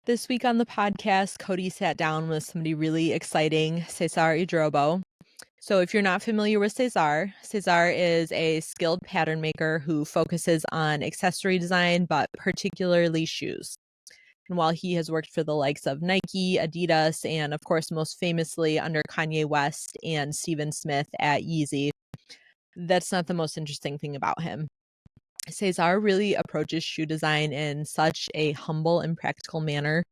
This week on the podcast, Cody sat down with somebody really exciting, Cesar Idrobo. So if you're not familiar with Cesar, Cesar is a skilled pattern maker who focuses on accessory design, but particularly shoes. And while he has worked for the likes of Nike, Adidas, and of course, most famously under Kanye West and Steven Smith at Yeezy, that's not the most interesting thing about him. Cesar really approaches shoe design in such a humble and practical manner.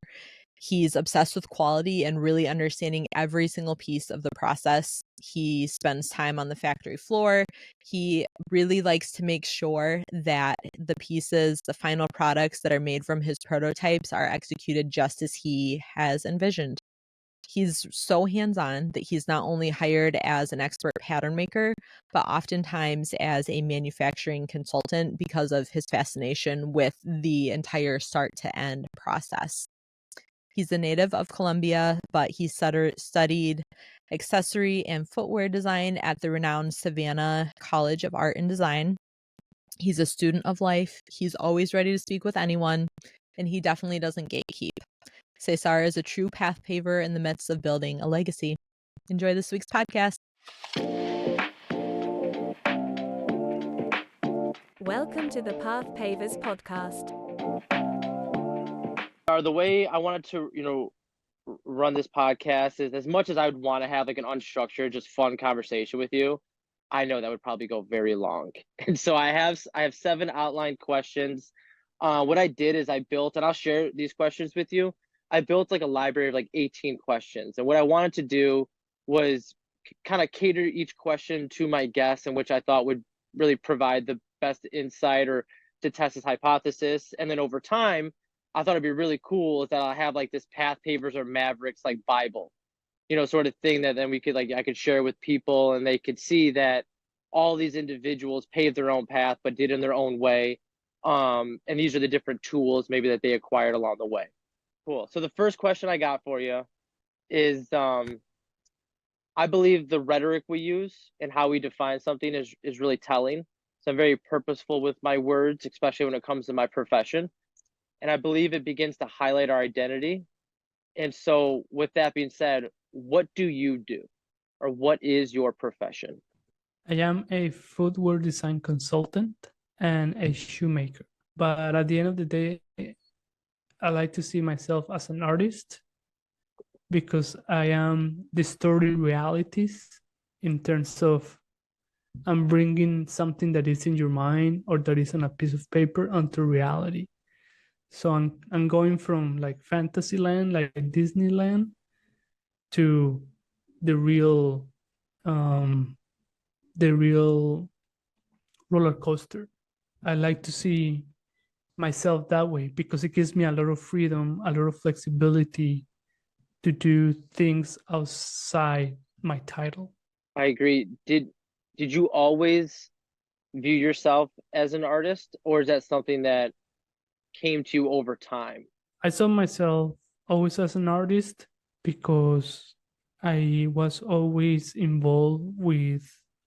He's obsessed with quality and really understanding every single piece of the process. He spends time on the factory floor. He really likes to make sure that the pieces, the final products that are made from his prototypes are executed just as he has envisioned. He's so hands-on that he's not only hired as an expert pattern maker, but oftentimes as a manufacturing consultant because of his fascination with the entire start-to-end process. He's a native of Colombia, but he studied accessory and footwear design at the renowned Savannah College of Art and Design. He's a student of life. He's always ready to speak with anyone, and he definitely doesn't gatekeep. Cesar is a true path paver in the midst of building a legacy. Enjoy this week's podcast. Welcome to the Path Pavers podcast. The way I wanted to, run this podcast is as much as I would want to have like an unstructured, just fun conversation with you, I know that would probably go very long. And so I have 7 outlined questions. What I did is I built, and I'll share these questions with you. I built like a library of like 18 questions. And what I wanted to do was kind of cater each question to my guest, and which I thought would really provide the best insight or to test this hypothesis. And then over time, I thought it'd be really cool is that I have like this Path Pavers or Mavericks like Bible, sort of thing that then we could I could share with people and they could see that all these individuals paved their own path, but did in their own way. And these are the different tools maybe that they acquired along the way. Cool. So the first question I got for you is, I believe the rhetoric we use and how we define something is really telling. So I'm very purposeful with my words, especially when it comes to my profession. And I believe it begins to highlight our identity. And so with that being said, what do you do? Or what is your profession? I am a footwear design consultant and a shoemaker. But at the end of the day, I like to see myself as an artist because I am distorting realities in terms of I'm bringing something that is in your mind or that is on a piece of paper onto reality. So I'm going from like fantasy land, like Disneyland, to the real roller coaster. I like to see myself that way because it gives me a lot of freedom, a lot of flexibility to do things outside my title. I agree. Did you always view yourself as an artist, or is that something that came to you over time? I saw myself always as an artist because I was always involved with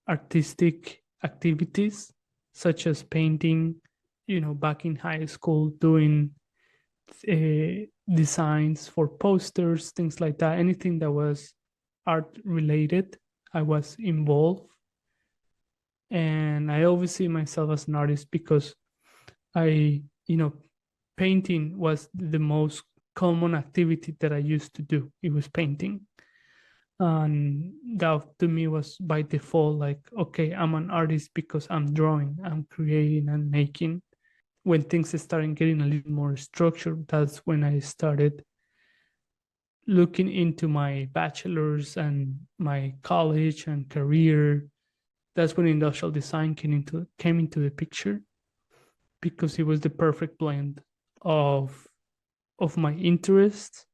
artistic activities such as painting, back in high school, doing designs for posters, things like that. Anything that was art related, I was involved. And I always see myself as an artist because painting was the most common activity that I used to do. It was painting. And that to me was by default, like, okay, I'm an artist because I'm drawing, I'm creating and making. When things started getting a little more structured, that's when I started looking into my bachelor's and my college and career. That's when industrial design came into the picture because it was the perfect blend of my interests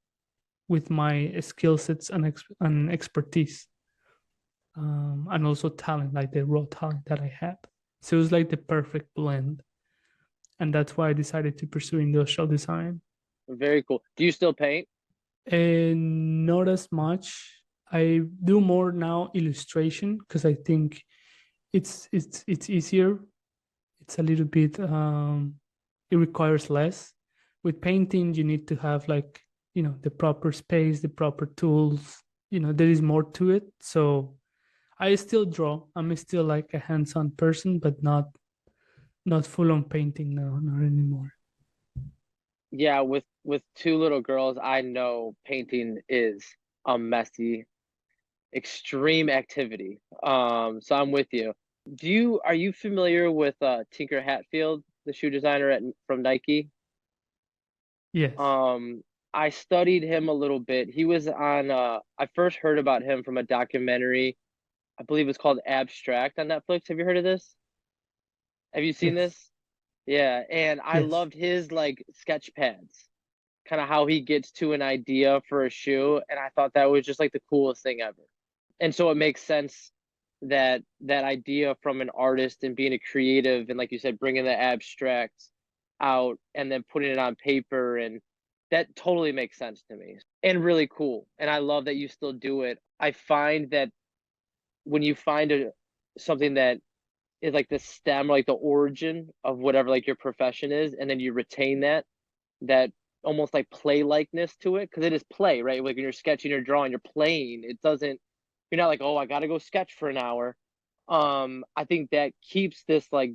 with my skill sets and expertise, and also talent, like the raw talent that I had. So it was like the perfect blend. And that's why I decided to pursue industrial design. Very cool. Do you still paint? And not as much. I do more now illustration because I think it's easier. It's a little bit, it requires less. with painting, you need to have like, the proper space, the proper tools, there is more to it. So I still draw. I'm still like a hands-on person, but not full on painting now, not anymore. Yeah, with two little girls, I know painting is a messy, extreme activity. So I'm with you. Are you familiar with Tinker Hatfield, the shoe designer from Nike? Yes. I studied him a little bit. He was on I first heard about him from a documentary. I believe it's called Abstract on Netflix. Have you heard of this? Have you seen Yes. this? Yeah, and I Yes. loved his like sketch pads, kind of how he gets to an idea for a shoe, and I thought that was just like the coolest thing ever. And so it makes sense that that idea from an artist and being a creative and like you said, bringing the abstracts out and then putting it on paper, and that totally makes sense to me and really cool. And I love that you still do it. I find that when you find something that is like the stem, like the origin of whatever like your profession is, and then you retain that almost like play likeness to it, because it is play, right? Like when you're sketching or drawing, you're playing. It doesn't, you're not like, oh, I gotta go sketch for an hour. I think that keeps this like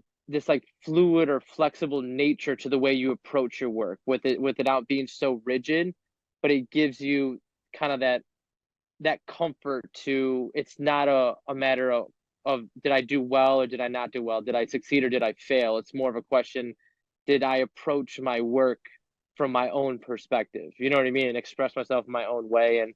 fluid or flexible nature to the way you approach your work without being so rigid, but it gives you kind of that comfort to, it's not a matter of did I do well or did I not do well? Did I succeed or did I fail? It's more of a question, did I approach my work from my own perspective? You know what I mean? And express myself in my own way. And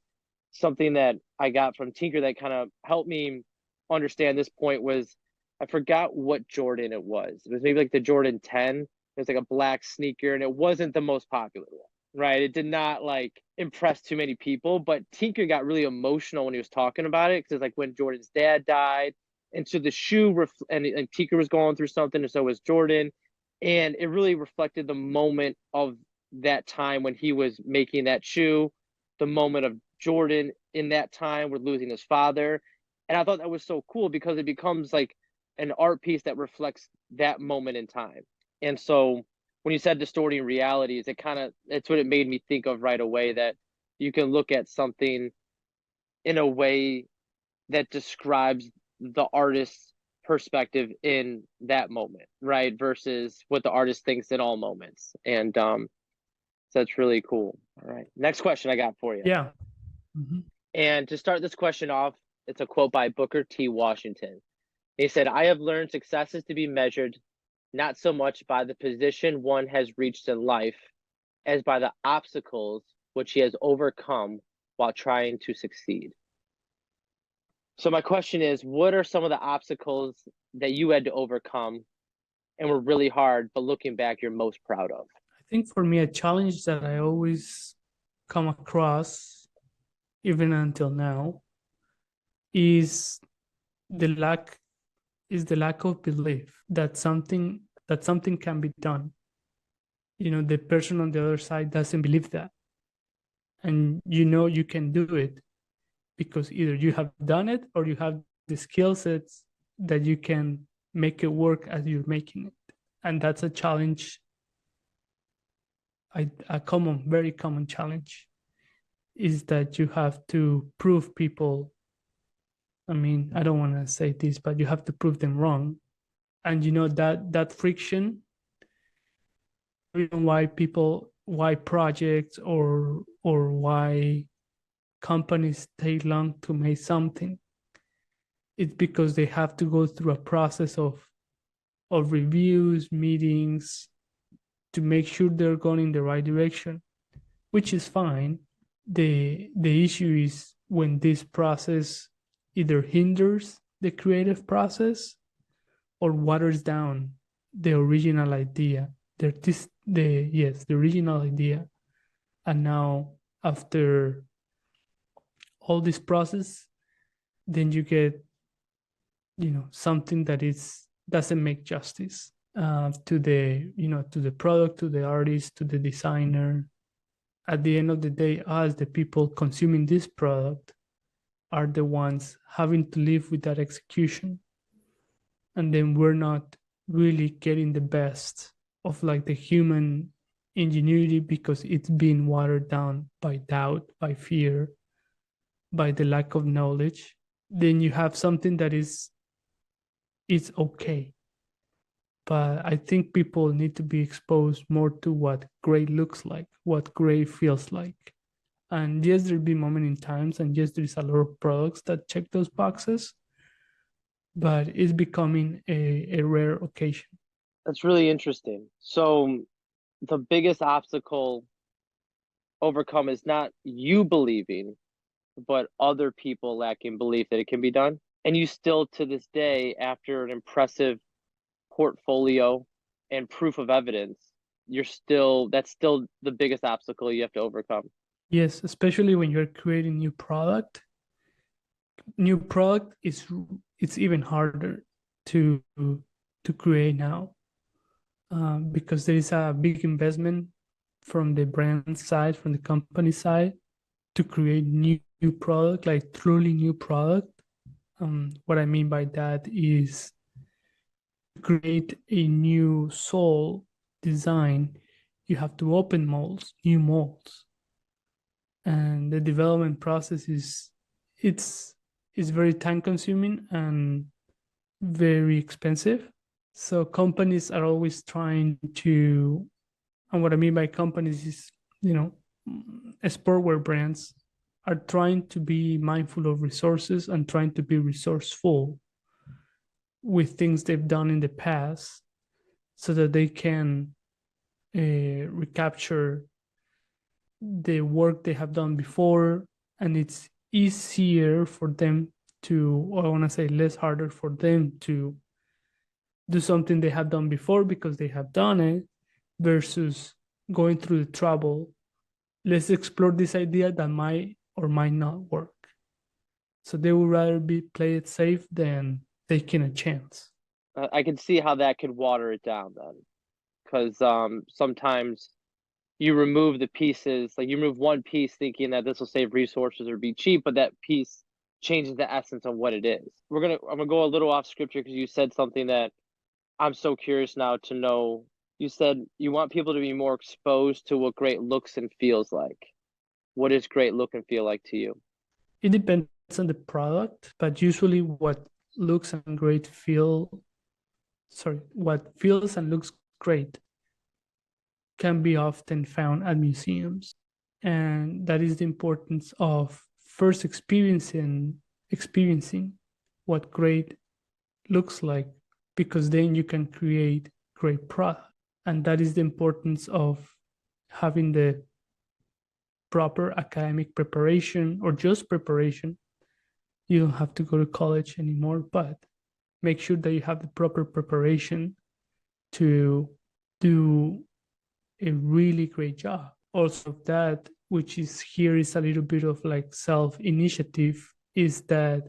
something that I got from Tinker that kind of helped me understand this point was, I forgot what Jordan it was. It was maybe like the Jordan 10. It was like a black sneaker, and it wasn't the most popular one, right? It did not like impress too many people, but Tinker got really emotional when he was talking about it, because it's like when Jordan's dad died. And so the shoe, and Tinker was going through something, and so was Jordan. And it really reflected the moment of that time when he was making that shoe, the moment of Jordan in that time with losing his father. And I thought that was so cool because it becomes like an art piece that reflects that moment in time. And so when you said distorting realities, it's what it made me think of right away, that you can look at something in a way that describes the artist's perspective in that moment, right? Versus what the artist thinks in all moments. And so that's really cool. All right. Next question I got for you. Yeah. Mm-hmm. And to start this question off, it's a quote by Booker T. Washington. He said, I have learned success is to be measured not so much by the position one has reached in life as by the obstacles which he has overcome while trying to succeed. So my question is, what are some of the obstacles that you had to overcome and were really hard, but looking back, you're most proud of? I think for me, a challenge that I always come across, even until now, is the lack of belief that something can be done. The person on the other side doesn't believe that, and you can do it because either you have done it or you have the skill sets that you can make it work as you're making it. And that's a challenge, very common challenge, is that you have to prove people. I mean, I don't want to say this, but you have to prove them wrong. And that friction, reason why projects or why companies take long to make something, it's because they have to go through a process of reviews, meetings, to make sure they're going in the right direction, which is fine. The issue is when this process either hinders the creative process or waters down the original idea. The original idea. And now after all this process, then you get something that doesn't make justice to the product, to the artist, to the designer. At the end of the day, us, the people consuming this product, are the ones having to live with that execution. And then we're not really getting the best of like the human ingenuity because it's been watered down by doubt, by fear, by the lack of knowledge, then you have something that it's okay. But I think people need to be exposed more to what great looks like, what great feels like. And yes, there'll be moments in times, and yes, there's a lot of products that check those boxes, but it's becoming a rare occasion. That's really interesting. So the biggest obstacle overcome is not you believing, but other people lacking belief that it can be done. And you still, to this day, after an impressive portfolio and proof of evidence, that's still the biggest obstacle you have to overcome. Yes, especially when you're creating new product. New product it's even harder to create now, because there is a big investment from the brand side, from the company side, to create new product, like truly new product. What I mean by that is to create a new sole design, you have to open molds, new molds, and the development process it's very time consuming and very expensive. So companies are always trying to, and what I mean by companies is, sportwear brands are trying to be mindful of resources and trying to be resourceful with things they've done in the past so that they can recapture the work they have done before, and it's easier for them to, or I want to say less harder for them to do something they have done before because they have done it, versus going through the trouble. Let's explore this idea that might or might not work. So they would rather play it safe than taking a chance. I can see how that could water it down then, because sometimes you remove the pieces, like you remove one piece thinking that this will save resources or be cheap, but that piece changes the essence of what it is. I'm gonna go a little off script here because you said something that I'm so curious now to know. You said you want people to be more exposed to what great looks and feels like. What does great look and feel like to you? It depends on the product, but usually what looks and great what feels and looks great can be often found at museums. And that is the importance of first experiencing what great looks like, because then you can create great product. And that is the importance of having the proper academic preparation, or just preparation. You don't have to go to college anymore, but make sure that you have the proper preparation to do a really great job. Also, that which is here is a little bit of like self-initiative, is that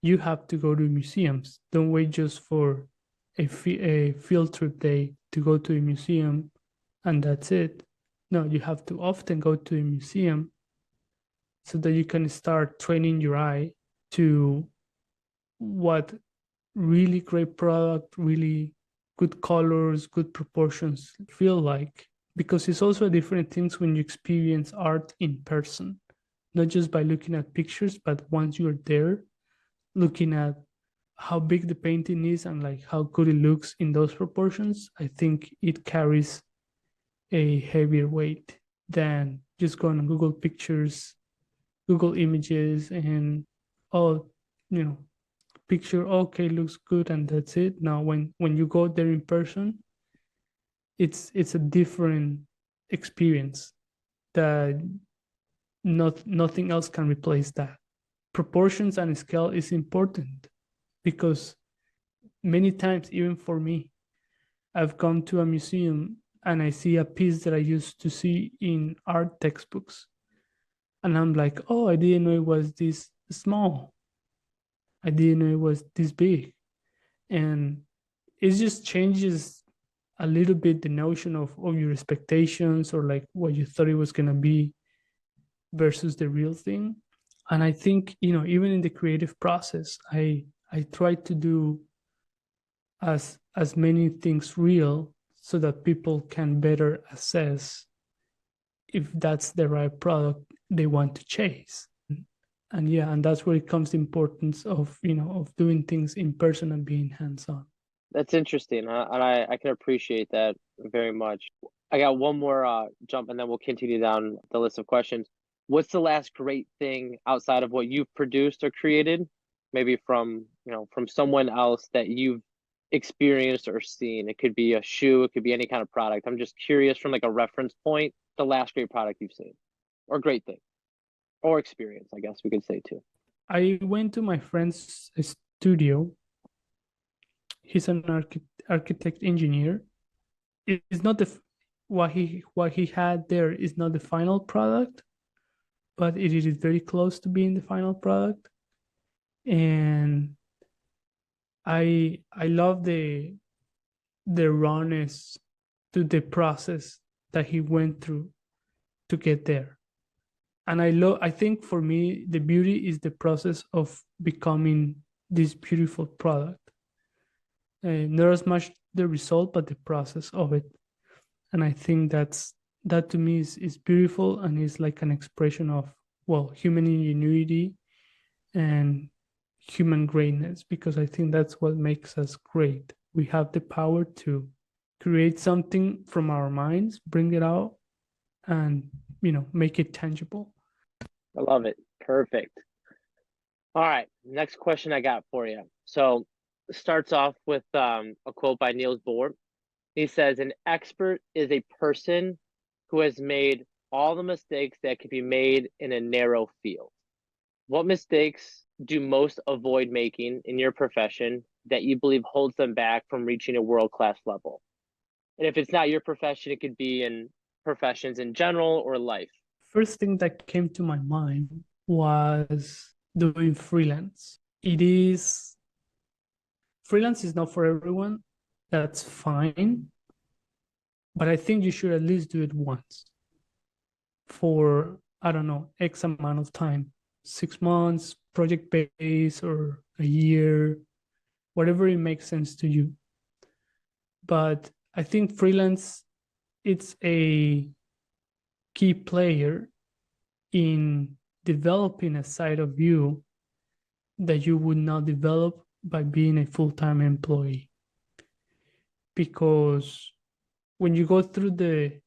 you have to go to museums. Don't wait just for a field trip day to go to a museum and that's it. No, you have to often go to a museum so that you can start training your eye to what really great product, really good colors, good proportions feel like. Because it's also a different things when you experience art in person, not just by looking at pictures, but once you're there, looking at how big the painting is and like how good it looks in those proportions. I think it carries a heavier weight than just going on Google Pictures, Google Images, and picture, okay, looks good, and that's it. Now when you go there in person, it's a different experience that nothing else can replace that. Proportions and scale is important, because many times, even for me, I've come to a museum and I see a piece that I used to see in art textbooks, and I'm like, oh, I didn't know it was this small. I didn't know it was this big. And it just changes a little bit the notion of your expectations, or like what you thought it was going to be versus the real thing. And I think, even in the creative process, I try to do as many things real, so that people can better assess if that's the right product they want to chase. And yeah, and that's where it comes the importance of, of doing things in person and being hands-on. That's interesting, and I can appreciate that very much. I got one more jump, and then we'll continue down the list of questions. What's the last great thing outside of what you've produced or created, maybe from from someone else that you've experienced or seen? It could be a shoe, it could be any kind of product. I'm just curious from like a reference point, the last great product you've seen, or great thing, or experience, I guess we could say too. I went to my friend's studio. He's an architect engineer. It's not what he had there is not the final product, but it is very close to being the final product. And I love the rawness to the process that he went through to get there. And I think for me, the beauty is the process of becoming this beautiful product. Not as much the result, but the process of it. And I think that to me is beautiful, and is like an expression of, well, human ingenuity and human greatness, because I think that's what makes us great. We have the power to create something from our minds, bring it out, and make it tangible. I love it. Perfect. All right, next question I got for you. So starts off with a quote by Niels Bohr. He says, "An expert is a person who has made all the mistakes that can be made in a narrow field." What mistakes do most avoid making in your profession that you believe holds them back from reaching a world-class level? And if it's not your profession, it could be in professions in general or life. First thing that came to my mind was doing freelance. Freelance is not for everyone. That's fine. But I think you should at least do it once for, I don't know, X amount of time, 6 months, project base, or a year, whatever it makes sense to you. But I think freelance, it's a key player in developing a side of you that you would not develop by being a full-time employee. Because when you go through the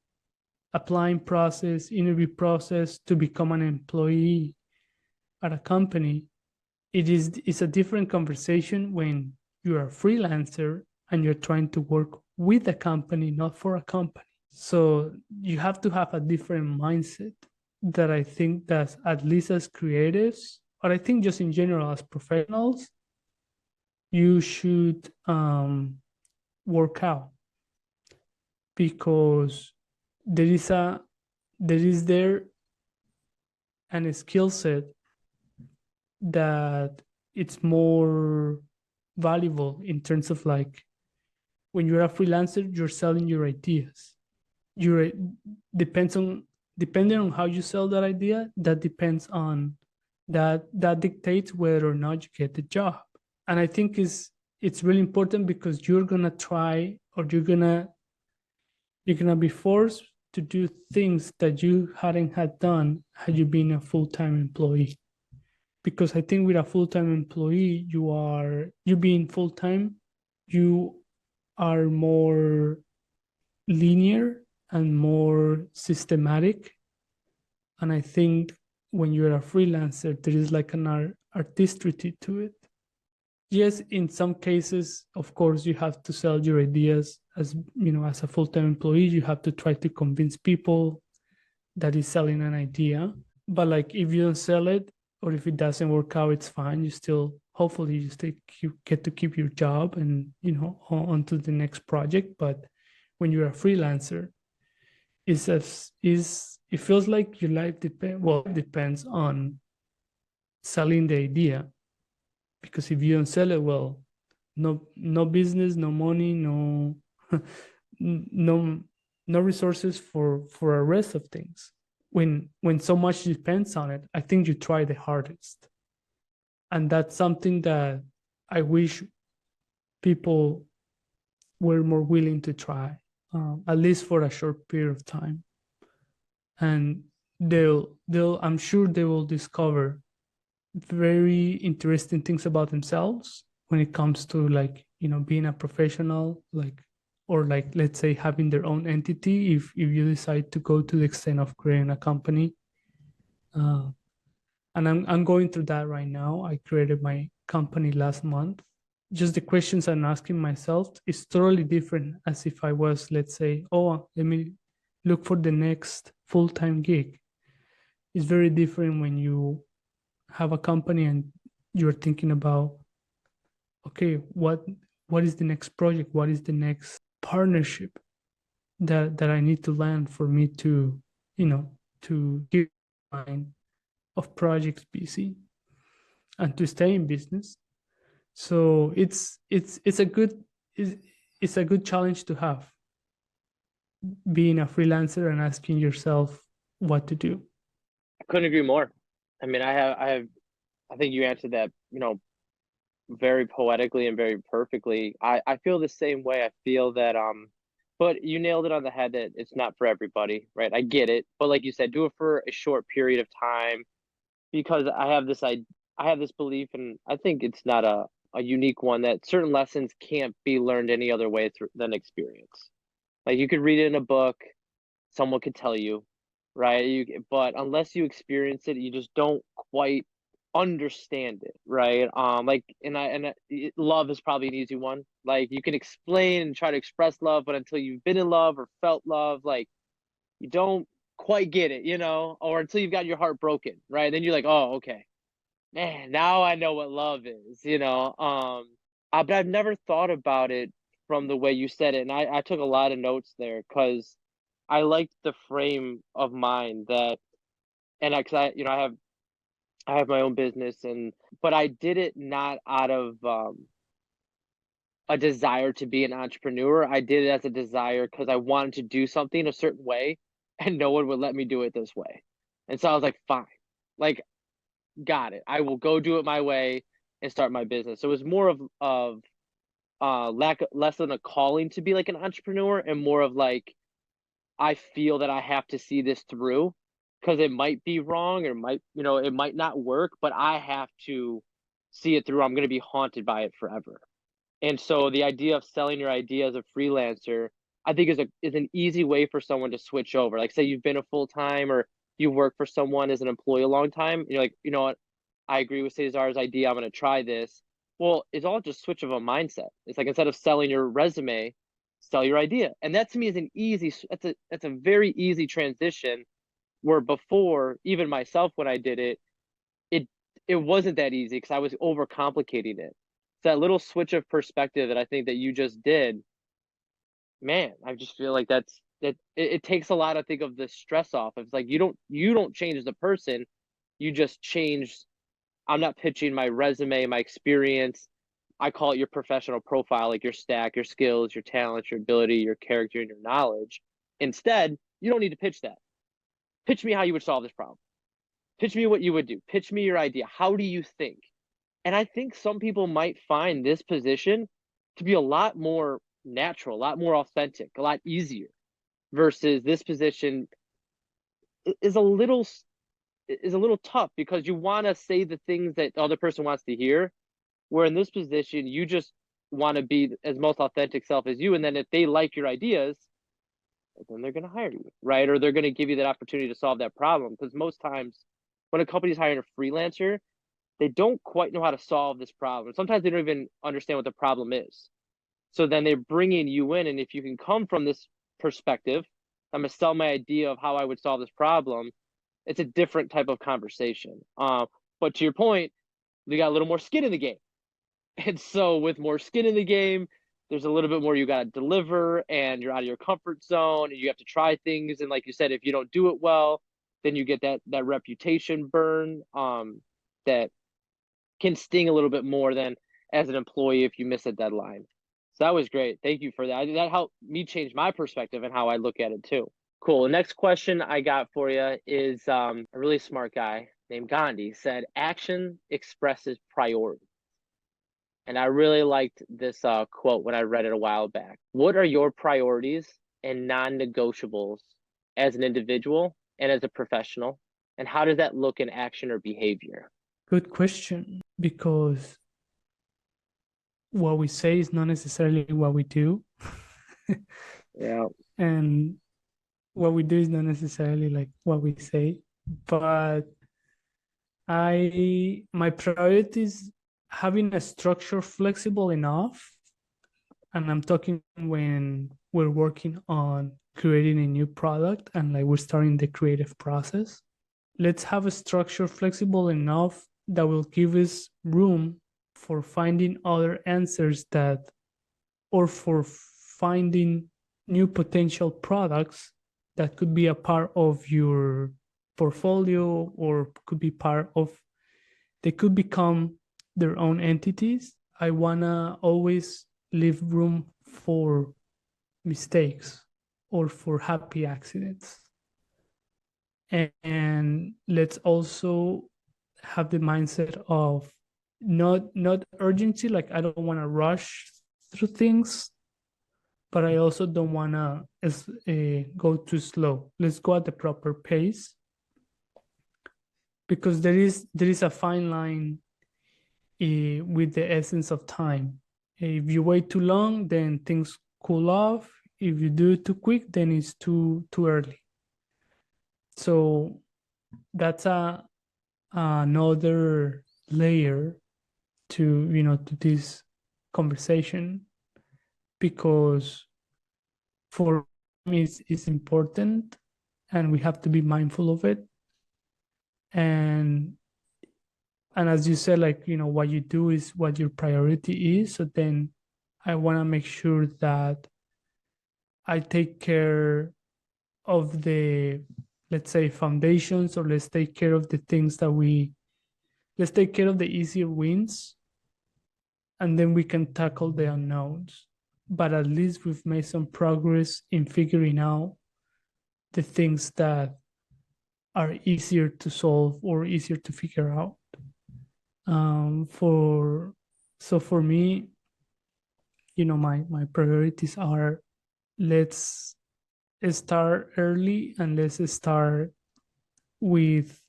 applying process, interview process to become an employee at a company, it's a different conversation when you're a freelancer and you're trying to work with a company, not for a company. So you have to have a different mindset that I think that at least as creatives, or I think just in general as professionals, you should work out, because there is a skill set that it's more valuable in terms of, like, when you're a freelancer, you're selling your ideas. Depending on how you sell that idea, that depends on that dictates whether or not you get the job. And I think it's really important, because you're gonna try, or you're gonna be forced to do things that you hadn't had done had you been a full-time employee. Because I think with a full-time employee, you being full-time, you are more linear and more systematic. And I think when you're a freelancer, there is like an artistry to it. Yes, in some cases, of course, you have to sell your ideas as a full-time employee. You have to try to convince people that is selling an idea. But like, if you don't sell it, or if it doesn't work out, it's fine. Hopefully you get to keep your job and on to the next project. But when you're a freelancer, it feels like your life depends on selling the idea. Because if you don't sell it, well, no business, no money, no resources for the rest of things. When so much depends on it, I think you try the hardest. And that's something that I wish people were more willing to try. at least for a short period of time. And I'm sure they will discover very interesting things about themselves when it comes to like, being a professional, like, or like, let's say having their own entity if you decide to go to the extent of creating a company. And I'm going through that right now. I created my company last month. Just the questions I'm asking myself is totally different as if I was, let's say, oh, let me look for the next full-time gig. It's very different when you have a company and you're thinking about, okay, what is the next project? What is the next partnership that I need to land for me to, to keep line of projects busy and to stay in business. So it's a good challenge to have, being a freelancer and asking yourself what to do. I couldn't agree more. I mean, I think you answered that, very poetically and very perfectly. I feel the same way. I feel that, but you nailed it on the head that it's not for everybody, right? I get it. But like you said, do it for a short period of time, because I have this belief, and I think it's not a unique one, that certain lessons can't be learned any other way than experience. Like, you could read it in a book, someone could tell you, right? But unless you experience it, you just don't quite understand it, right? Love is probably an easy one. Like, you can explain and try to express love, but until you've been in love or felt love, like, you don't quite get it, or until you've got your heart broken, right? Then you're like, oh, okay, man, now I know what love is, but I've never thought about it from the way you said it. And I took a lot of notes there because I liked the frame of mind that, and cause I have my own business, but I did it not out of, a desire to be an entrepreneur. I did it as a desire because I wanted to do something a certain way and no one would let me do it this way. And so I was like, fine, like, got it. I will go do it my way and start my business. So it was more of less than a calling to be like an entrepreneur, and more of like, I feel that I have to see this through because it might be wrong, or it might not work, but I have to see it through. I'm going to be haunted by it forever. And so the idea of selling your idea as a freelancer, I think is an easy way for someone to switch over. Like, say you've been a full-time, or you work for someone as an employee a long time, you're like, you know what, I agree with Cesar's idea, I'm going to try this. Well, it's all just switch of a mindset. It's like, instead of selling your resume, sell your idea. And that to me is that's a very easy transition, where before, even myself, when I did it, it wasn't that easy because I was overcomplicating it. That little switch of perspective that I think that you just did, man, I just feel like it takes a lot, I think, of the stress off. It's like, you don't change as a person, you just change. I'm not pitching my resume, my experience. I call it your professional profile, like your stack, your skills, your talents, your ability, your character, and your knowledge. Instead, you don't need to pitch that. Pitch me how you would solve this problem. Pitch me what you would do. Pitch me your idea. How do you think? And I think some people might find this position to be a lot more natural, a lot more authentic, a lot easier, versus this position is a little tough, because you want to say the things that the other person wants to hear. Where in this position, you just want to be as most authentic self as you. And then if they like your ideas, then they're going to hire you, right? Or they're going to give you that opportunity to solve that problem. Because most times when a company's hiring a freelancer, they don't quite know how to solve this problem. Sometimes they don't even understand what the problem is. So then they're bringing you in. And if you can come from this perspective, I'm going to sell my idea of how I would solve this problem, it's a different type of conversation. But to your point, we got a little more skin in the game. And so with more skin in the game, there's a little bit more you got to deliver, and you're out of your comfort zone, and you have to try things. And like you said, if you don't do it well, then you get that reputation burn that can sting a little bit more than as an employee if you miss a deadline. So that was great. Thank you for that. That helped me change my perspective and how I look at it too. Cool. The next question I got for you is a really smart guy named Gandhi said, action expresses priority. And I really liked this quote when I read it a while back. What are your priorities, and non-negotiables as an individual and as a professional? And how does that look in action or behavior? Good question, because what we say is not necessarily what we do. Yeah. And what we do is not necessarily like what we say. But my priority is having a structure flexible enough. And I'm talking when we're working on creating a new product and like we're starting the creative process. Let's have a structure flexible enough that will give us room for finding other answers or for finding new potential products that could be a part of your portfolio, or could be they could become their own entities. I wanna always leave room for mistakes or for happy accidents. And let's also have the mindset of not urgency, like I don't want to rush through things, but I also don't want to go too slow. Let's go at the proper pace, because there is a fine line with the essence of time. If you wait too long, then things cool off. If you do it too quick, then it's too early. So that's another layer to this conversation, because for me it's important and we have to be mindful of it. And as you said, like, what you do is what your priority is. So then I want to make sure that I take care of the, let's say, foundations, or let's take care of the things let's take care of the easier wins, and then we can tackle the unknowns. But at least we've made some progress in figuring out the things that are easier to solve or easier to figure out. For me, my priorities are, let's start early, and let's start with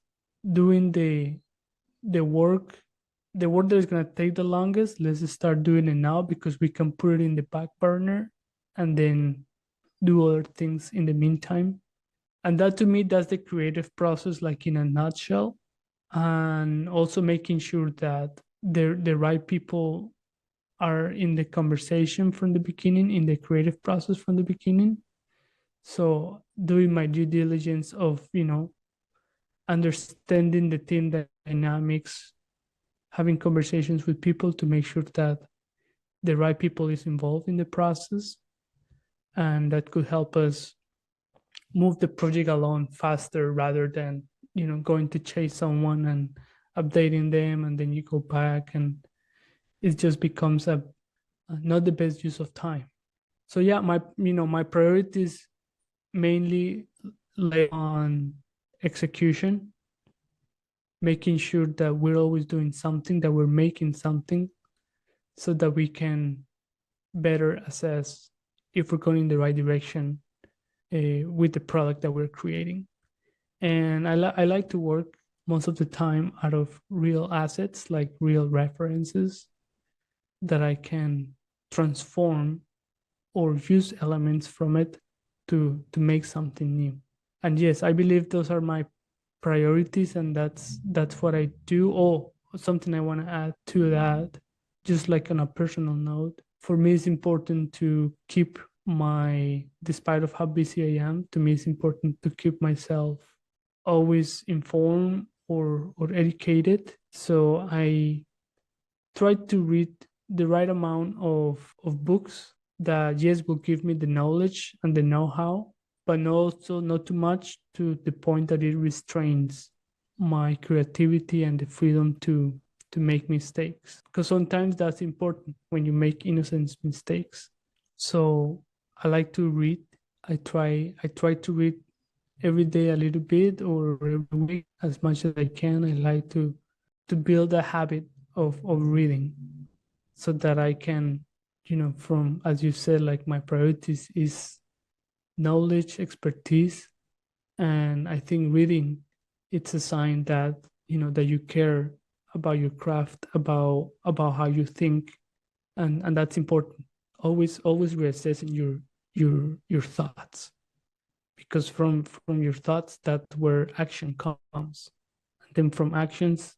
doing the work that is going to take the longest. Let's start doing it now, because we can put it in the back burner and then do other things in the meantime. And that, to me, that's the creative process, like in a nutshell. And also making sure that the right people are in the conversation from the beginning, in the creative process from the beginning. So doing my due diligence of, understanding the team dynamics, having conversations with people to make sure that the right people is involved in the process, and that could help us move the project along faster, rather than going to chase someone and updating them, and then you go back and it just becomes not the best use of time. So yeah, my priorities mainly lay on execution, making sure that we're always doing something, that we're making something, so that we can better assess if we're going in the right direction with the product that we're creating. And I like to work most of the time out of real assets, like real references that I can transform or use elements from it to make something new. And yes, I believe those are my priorities, and that's what I do. Oh, something I want to add to that, just like on a personal note, for me it's important to keep despite of how busy I am, to me it's important to keep myself always informed or educated. So I try to read the right amount of books that, yes, will give me the knowledge and the know-how, but also not too much to the point that it restrains my creativity and the freedom to make mistakes, because sometimes that's important when you make innocent mistakes. So I like to read. I try to read every day a little bit, or every week as much as I can. I like to build a habit of reading, so that I can, from, as you said, like, my priorities is knowledge, expertise. And I think reading, it's a sign that, that you care about your craft, about how you think, and that's important. Always reassessing your thoughts, because from your thoughts, that's where action comes. And then from actions,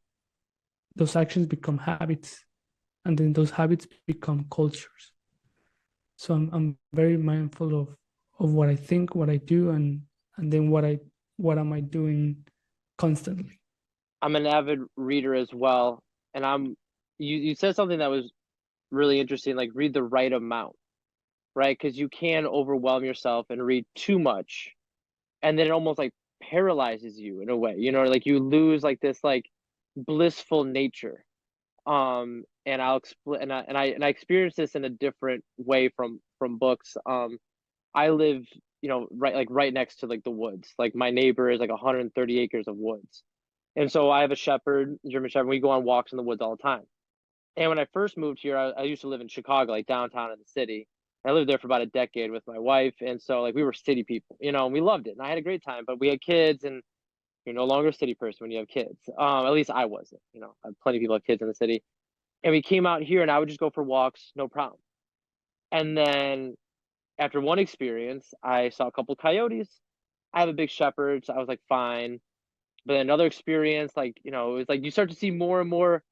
those actions become habits, and then those habits become cultures. So I'm very mindful of what I think, what I do, and then what am I doing constantly. I'm an avid reader as well, and you said something that was really interesting, like read the right amount, right? Because you can overwhelm yourself and read too much, and then it almost like paralyzes you in a way, like you lose like this like blissful nature. And I'll explain, and I experienced this in a different way from books. I live, right next to like the woods. Like my neighbor is like 130 acres of woods. And so I have a shepherd, German shepherd. We go on walks in the woods all the time. And when I first moved here, I used to live in Chicago, like downtown in the city. I lived there for about a decade with my wife. And so like we were city people, and we loved it. And I had a great time, but we had kids, and you're no longer a city person when you have kids. At least I wasn't, plenty of people have kids in the city. And we came out here and I would just go for walks, no problem. And then after one experience, I saw a couple coyotes. I have a big shepherd, so I was like, fine. But then another experience, like, it was like you start to see more and more,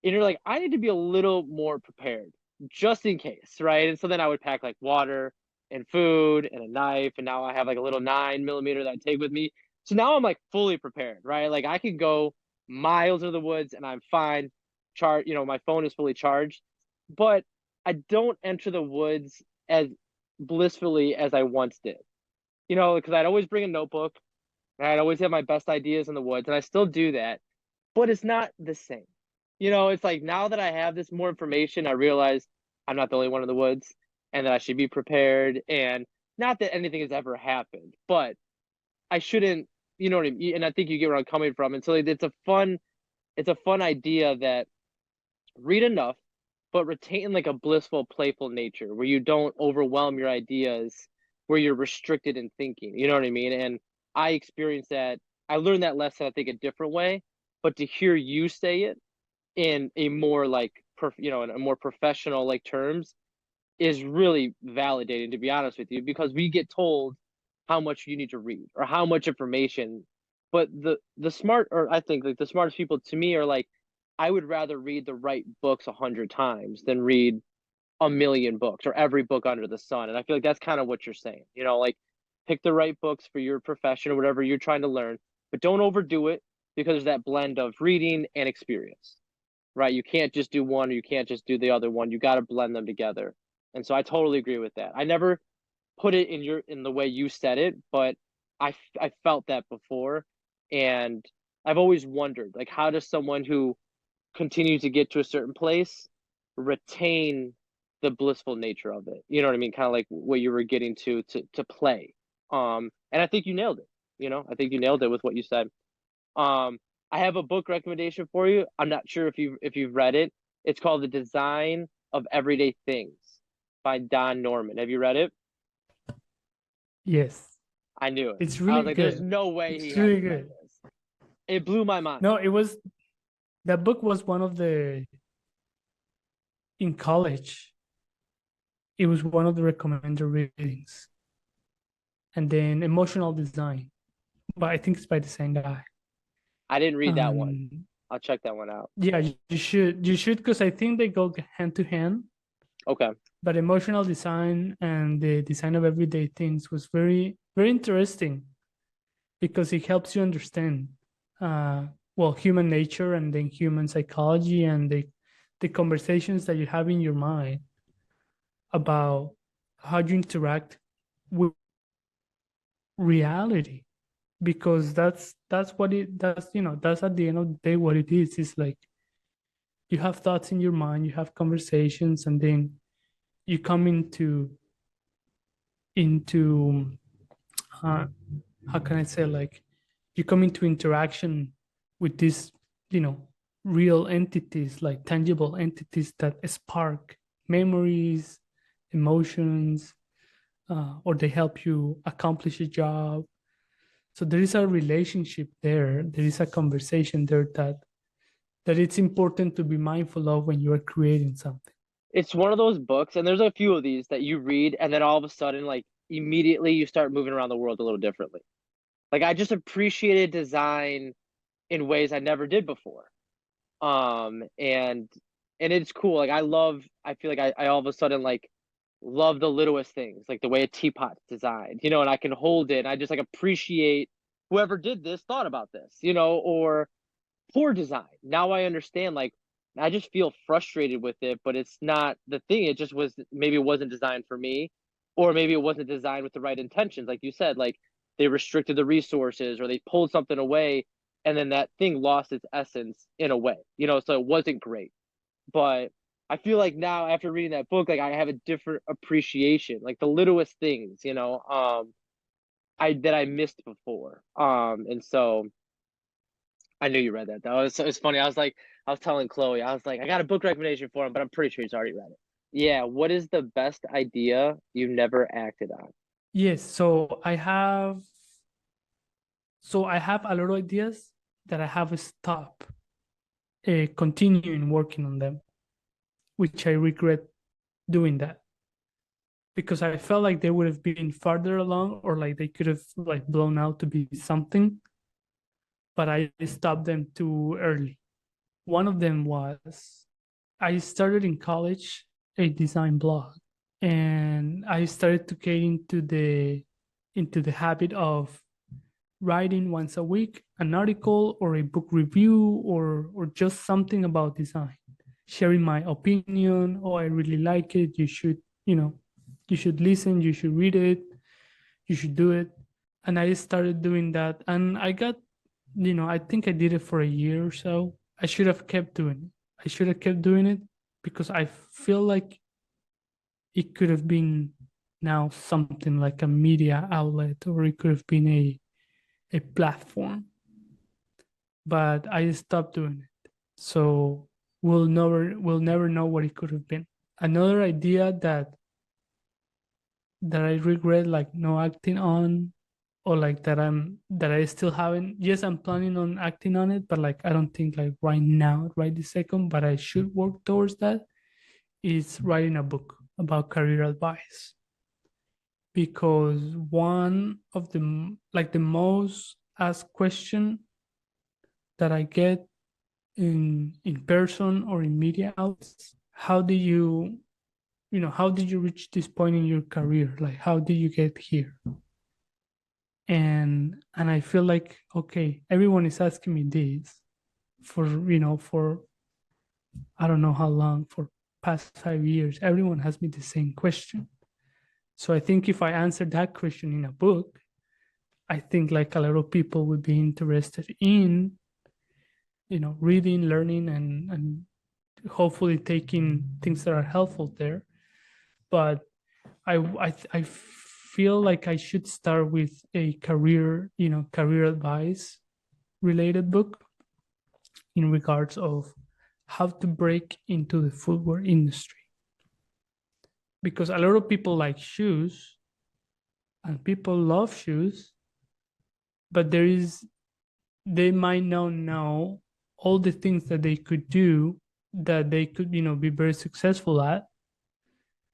and you're like, I need to be a little more prepared just in case, right? And so then I would pack like water and food and a knife, and now I have like a little 9mm that I take with me. So now I'm like fully prepared, right? Like I can go miles into the woods and I'm fine. My phone is fully charged, but I don't enter the woods as blissfully as I once did, because I'd always bring a notebook and I'd always have my best ideas in the woods, and I still do that, but it's not the same. It's like now that I have this more information, I realize I'm not the only one in the woods and that I should be prepared. And not that anything has ever happened, but I shouldn't, you know what I mean? And I think you get where I'm coming from. And so it's a fun idea that read enough, but retain like a blissful, playful nature where you don't overwhelm your ideas, where you're restricted in thinking. You know what I mean? And I experienced that. I learned that lesson, I think, a different way. But to hear you say it in a more like, in a more professional like terms, is really validating, to be honest with you, because we get told how much you need to read or how much information. But the smart, or I think like the smartest people to me are like, I would rather read the right books 100 times than read a million books or every book under the sun. And I feel like that's kind of what you're saying, like pick the right books for your profession or whatever you're trying to learn, but don't overdo it, because there's that blend of reading and experience, right? You can't just do one or you can't just do the other one. You got to blend them together. And so I totally agree with that. I never put it in the way you said it, but I felt that before. And I've always wondered, like, how does someone who continues to get to a certain place retain the blissful nature of it? You know what I mean? Kind of like what you were getting to play. And I think you nailed it. I think you nailed it with what you said. I have a book recommendation for you. I'm not sure if you've read it. It's called The Design of Everyday Things by Don Norman. Have you read it? Yes. I knew it. It's really I was like, good. there's no way it's he really hasn't good. read this. It blew my mind. No, that book was one of in college. It was one of the recommended readings. And then Emotional Design, but I think it's by the same guy. I didn't read that one. I'll check that one out. Yeah, you should, because I think they go hand to hand. Okay. But Emotional Design and The Design of Everyday Things was very, very interesting, because it helps you understand, human nature, and then human psychology, and the conversations that you have in your mind about how you interact with reality, because that's what that's at the end of the day what it is. It's like you have thoughts in your mind, you have conversations, and then you come into how can I say, like, you come into interaction with these real entities, like tangible entities that spark memories, emotions, or they help you accomplish a job. So there is a relationship there. There is a conversation there that it's important to be mindful of when you are creating something. It's one of those books, and there's a few of these that you read, and then all of a sudden, like immediately you start moving around the world a little differently. Like I just appreciated design in ways I never did before. And it's cool. Like I feel like I all of a sudden like love the littlest things, like the way a teapot's designed, and I can hold it and I just like appreciate whoever did this thought about this, or poor design. Now I understand, like I just feel frustrated with it, but it's not the thing. It just was, maybe it wasn't designed for me, or maybe it wasn't designed with the right intentions. Like you said, like they restricted the resources or they pulled something away, and then that thing lost its essence in a way, so it wasn't great. But I feel like now after reading that book, like I have a different appreciation, like the littlest things, I missed before. And so I knew you read that though. It's funny. I was telling Chloe, I was like, I got a book recommendation for him, but I'm pretty sure he's already read it. Yeah. What is the best idea you never acted on? Yes, I have a lot of ideas that I have stopped continuing working on them, which I regret doing that, because I felt like they would have been farther along, or like they could have like blown out to be something, but I stopped them too early. One of them was, I started in college a design blog, and I started to get into the habit of writing once a week an article or a book review, or just something about design, sharing my opinion. Oh, I really like it. You should, you should listen, you should read it, you should do it. And I started doing that, and I got, I think I did it for a year or so. I should have kept doing it. I should have kept doing it, because I feel like it could have been now something like a media outlet, or it could have been a platform. But I stopped doing it. So we'll never know what it could have been. Another idea that I regret like no acting on, or like that I still haven't. Yes, I'm planning on acting on it, but like I don't think like right now, right this second, but I should work towards that, is writing a book about career advice. Because one of the most asked question that I get in person or in media outlets, how did you reach this point in your career? Like, how did you get here? And I feel like, okay, everyone is asking me this for I don't know how long, for past 5 years. Everyone has me the same question. So I think if I answer that question in a book, I think like a lot of people would be interested in, reading, learning, and hopefully taking things that are helpful there. But I feel like I should start with a career advice related book in regards of how to break into the footwear industry. Because a lot of people like shoes and people love shoes, but they might not know all the things that they could do, that they could, be very successful at.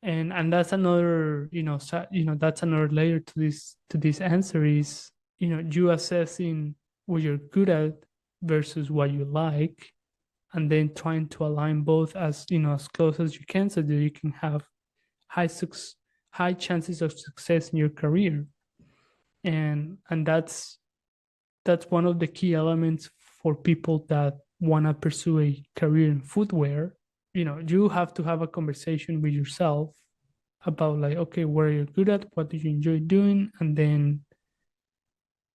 And that's another, that's another layer to this answer, is, you assessing what you're good at versus what you like, and then trying to align both as, as close as you can, so that you can have high chances of success in your career. And that's one of the key elements for people that want to pursue a career in footwear. You have to have a conversation with yourself about like, okay, what are you good at? What do you enjoy doing? And then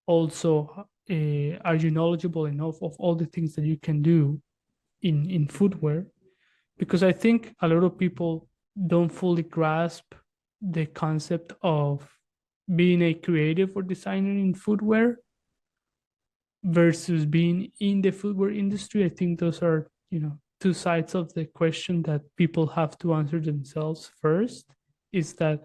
also, are you knowledgeable enough of all the things that you can do in footwear? Because I think a lot of people don't fully grasp the concept of being a creative or designer in footwear versus being in the footwear industry. I think those are, two sides of the question that people have to answer themselves first. Is that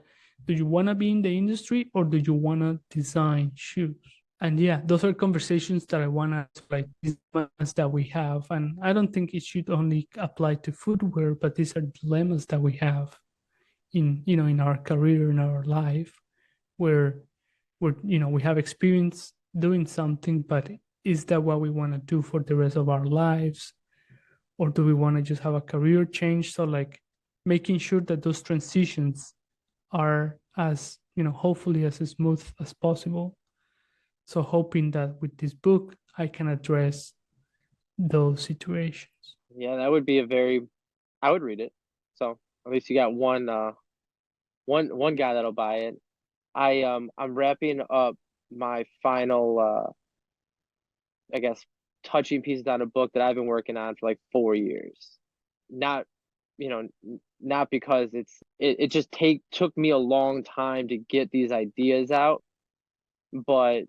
Do you want to be in the industry or do you want to design shoes? And yeah, those are conversations that I want to, like, these dilemmas that we have. And I don't think it should only apply to footwear, but these are dilemmas that we have in, you know, in our career, in our life, where we have experience doing something, but is that what we want to do for the rest of our lives? Or do we want to just have a career change? So like making sure that those transitions are as, hopefully as smooth as possible. So hoping that with this book, I can address those situations. Yeah, that would be I would read it. So at least you got one guy that'll buy it. I'm wrapping up my final I guess touching pieces on a book that I've been working on for like 4 years. Not not because it just took me a long time to get these ideas out, but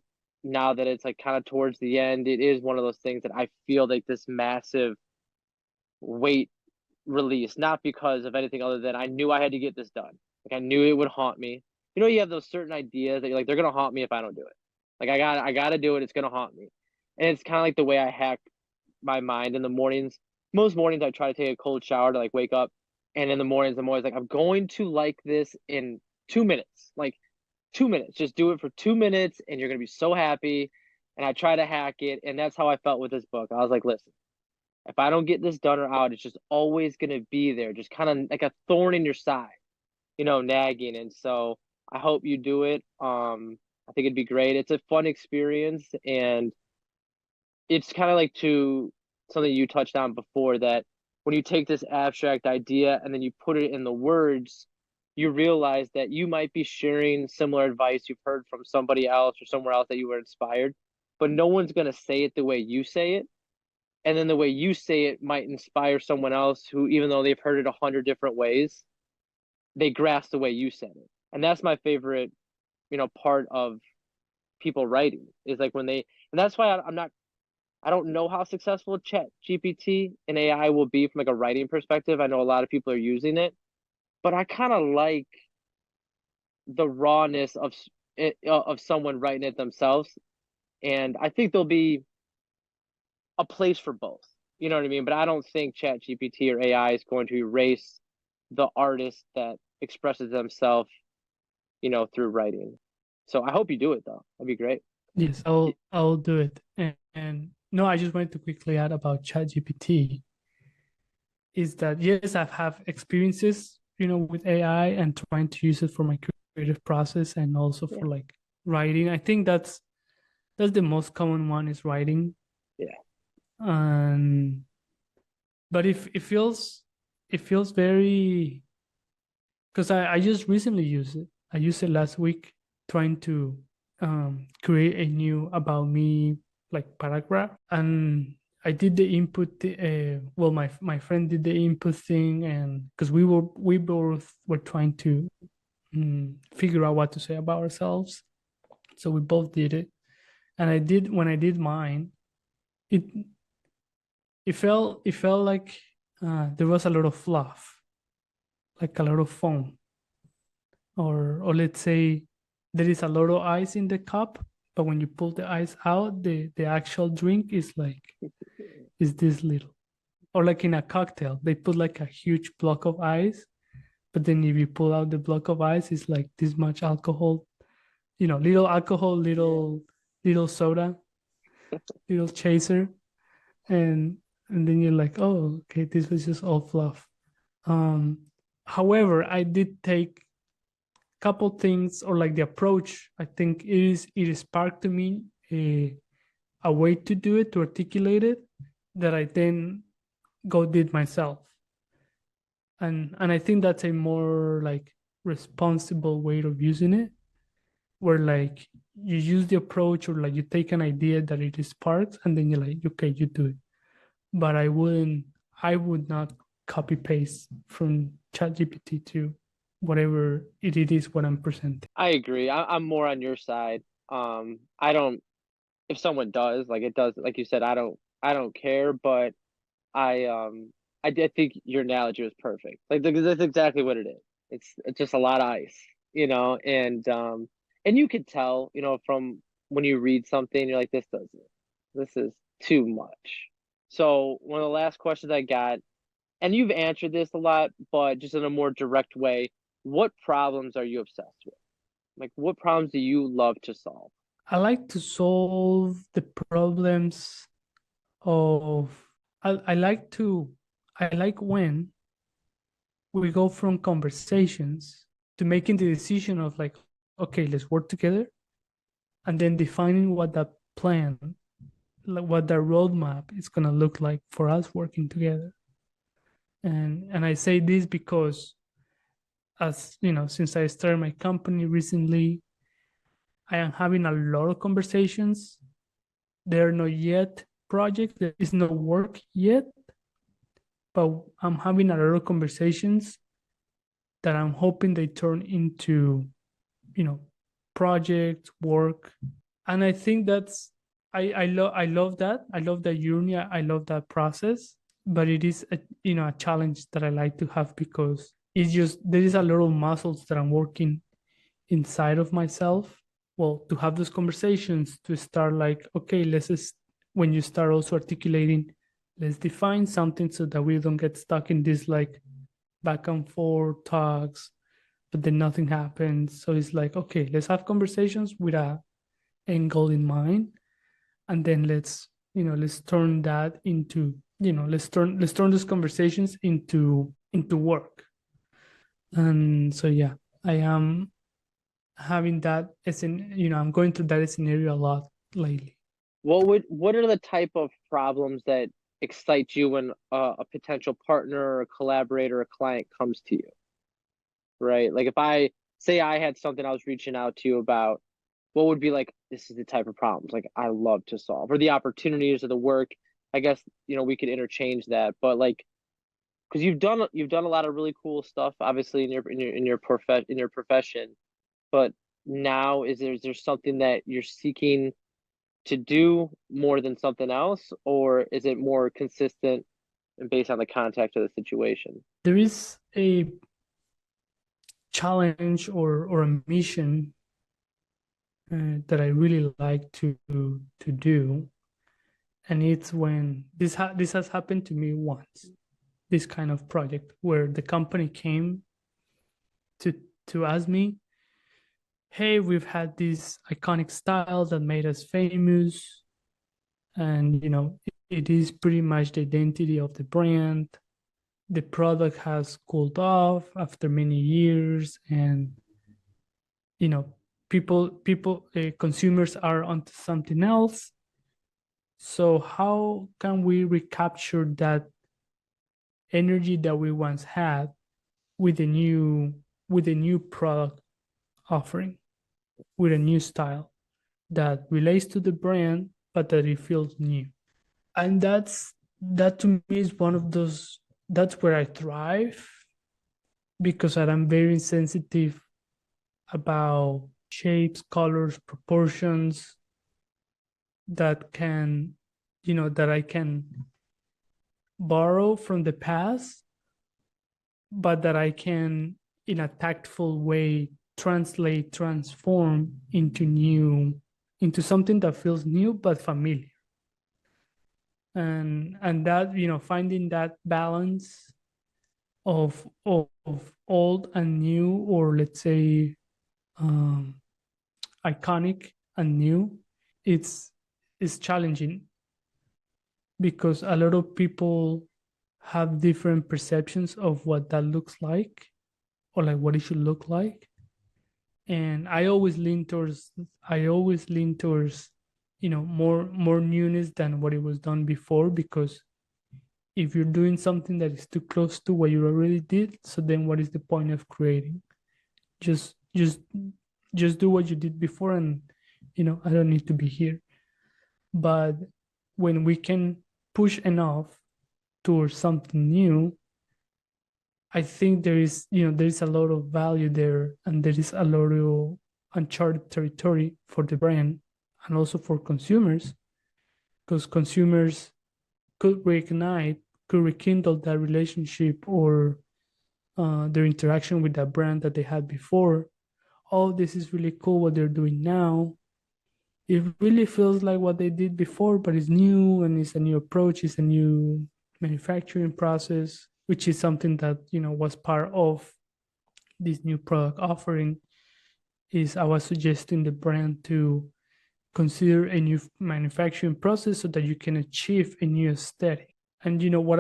now that it's like kind of towards the end, it is one of those things that I feel like this massive weight release, not because of anything other than I knew I had to get this done. Like I knew it would haunt me. You have those certain ideas that you're like, they're gonna haunt me if I don't do it. Like I gotta do it, it's gonna haunt me. And it's kind of like the way I hack my mind in the mornings. Most mornings I try to take a cold shower to like wake up. And in the mornings I'm always like, I'm going to like this in 2 minutes. Like 2 minutes. Just do it for 2 minutes and you're gonna be so happy. And I try to hack it. And that's how I felt with this book. I was like, listen, if I don't get this done or out, it's just always gonna be there, just kind of like a thorn in your side, nagging. And so I hope you do it. I think it'd be great. It's a fun experience, and it's kind of like to something you touched on before, that when you take this abstract idea and then you put it in the words, you realize that you might be sharing similar advice you've heard from somebody else or somewhere else that you were inspired, but no one's going to say it the way you say it. And then the way you say it might inspire someone else who, even though they've heard it 100 different ways, they grasp the way you said it. And that's my favorite, part of people writing, is like when they, and that's why I don't know how successful Chat GPT and AI will be from like a writing perspective. I know a lot of people are using it, but I kind of like the rawness of someone writing it themselves, and I think there'll be a place for both. You know what I mean? But I don't think Chat GPT or AI is going to erase the artist that expresses themselves, through writing. So I hope you do it though. That'd be great. Yes, I'll do it. And no, I just wanted to quickly add about ChatGPT is that yes, I've have experiences, with AI and trying to use it for my creative process and also for like writing. I think that's the most common one, is writing. Yeah. But if it feels very, because I just recently used it. I used it last week trying to create a new about me like paragraph, and I did the input. Well, my friend did the input thing, and because we both were trying to figure out what to say about ourselves, so we both did it. And when I did mine, it felt like there was a lot of fluff, like a lot of foam, or let's say there is a lot of ice in the cup, but when you pull the ice out, the actual drink is this little. Or like in a cocktail, they put like a huge block of ice, but then if you pull out the block of ice, it's like this much alcohol, little alcohol, little soda, little chaser, and then you're like, oh, okay, this was just all fluff. However, I did take couple things, or like the approach, I think it sparked to me a way to do it, to articulate it, that I then did myself. And I think that's a more like responsible way of using it, where like you use the approach, or like you take an idea that it sparks and then you're like, okay, you do it. But I would not copy paste from ChatGPT to whatever it is what I'm presenting. I agree. I'm more on your side. I don't, if someone does, like it does, like you said, I don't care, but I did think your analogy was perfect. Like that's exactly what it is. It's just a lot of ice. and you could tell, from when you read something, you're like, this is too much. So one of the last questions I got, and you've answered this a lot, but just in a more direct way, what problems are you obsessed with? Like, what problems do you love to solve? I like to solve the problems of I like to I like when we go from conversations to making the decision of like, okay, let's work together, and then defining what that plan, like what that roadmap is gonna look like for us working together. And I say this because, as you know, since I started my company recently, I am having a lot of conversations. There are not yet projects, there is no work yet, but I'm having a lot of conversations that I'm hoping they turn into, project work. And I think that's I love that. I love that journey. I love that process. But it is a challenge that I like to have, because it's just there is a lot of muscles that I'm working inside of myself. Well, to have those conversations, to start like, okay, let's just, when you start also articulating, let's define something so that we don't get stuck in this like back and forth talks, but then nothing happens. So it's like, okay, let's have conversations with a end goal in mind, and then let's turn that into, let's turn those conversations into work. And so yeah, I am having that as in, I'm going through that scenario a lot lately. What are the type of problems that excite you when a potential partner or a collaborator or client comes to you, right? Like if I say I had something I was reaching out to you about, what would be like, this is the type of problems like I love to solve, or the opportunities or the work? I guess, we could interchange that, but like, because you've done a lot of really cool stuff, obviously in your profession, but now is there something that you're seeking to do more than something else, or is it more consistent and based on the context of the situation? There is a challenge or a mission that I really like to do, and it's when this has happened to me once. This kind of project where the company came to to ask me, hey, we've had this iconic style that made us famous, and it is pretty much the identity of the brand. The product has cooled off after many years, and you know consumers are onto something else. So how can we recapture that energy that we once had with a new product offering, with a new style that relates to the brand but that it feels new? And that to me is one of those, that's where I thrive, because I'm very sensitive about shapes, colors, proportions that can, that I can borrow from the past, but that I can, in a tactful way, transform into something that feels new but familiar. And that, finding that balance of old and new, or let's say um, iconic and new, it's challenging, because a lot of people have different perceptions of what that looks like, or like what it should look like. And I always lean towards more newness than what it was done before, because if you're doing something that is too close to what you already did, so then what is the point of creating? Just do what you did before, and I don't need to be here. But when we can push enough towards something new, I think there is a lot of value there, and there is a lot of uncharted territory for the brand and also for consumers, because consumers could rekindle that relationship, or their interaction with that brand that they had before, oh, this is really cool what they're doing now. It really feels like what they did before, but it's new and it's a new approach, it's a new manufacturing process, which is something that, was part of this new product offering. Is I was suggesting the brand to consider a new manufacturing process so that you can achieve a new aesthetic. And what